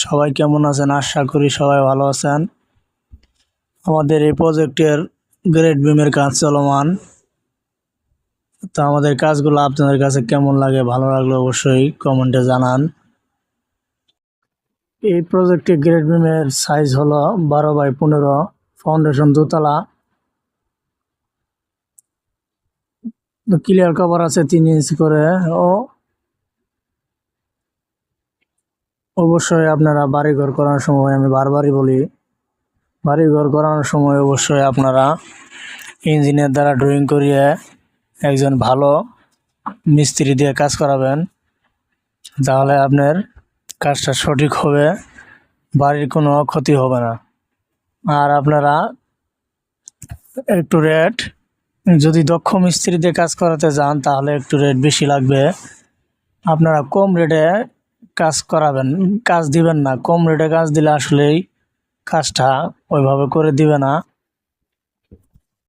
সবাই কেমন আছেন? আশা করি সবাই ভালো আছেন। আমাদের এই প্রজেক্টের গ্রেড বিমের কাজ চলমান। তো আমাদের কাজগুলো আপনাদের কাছে কেমন লাগে, ভালো লাগলে অবশ্যই কমেন্টে জানান। এই প্রজেক্টে গ্রেড বিমের সাইজ হলো 12x15, ফাউন্ডেশন দোতলা, ক্লিয়ার কভার আছে 3 ইঞ্চি করে। ও অবশ্যই আপনারা বাড়িঘর করার সময়, আমি বারবারই বলি, বাড়িঘর করানোর সময় অবশ্যই আপনারা ইঞ্জিনিয়ার দ্বারা ড্রয়িং করিয়ে একজন ভালো মিস্ত্রি দিয়ে কাজ করাবেন, তাহলে আপনার কাজটা সঠিক হবে, বাড়ির কোনো ক্ষতি হবে না। আর আপনারা একটু রেট, যদি দক্ষ মিস্ত্রি দিয়ে কাজ করাতে যান তাহলে একটু রেট বেশি লাগবে। আপনারা কম রেটে কাজ করাবেন, কাজ দিবেন না। কম রেটে কাজ দিলে আসলেই কাজটা ওইভাবে করে দিবে না।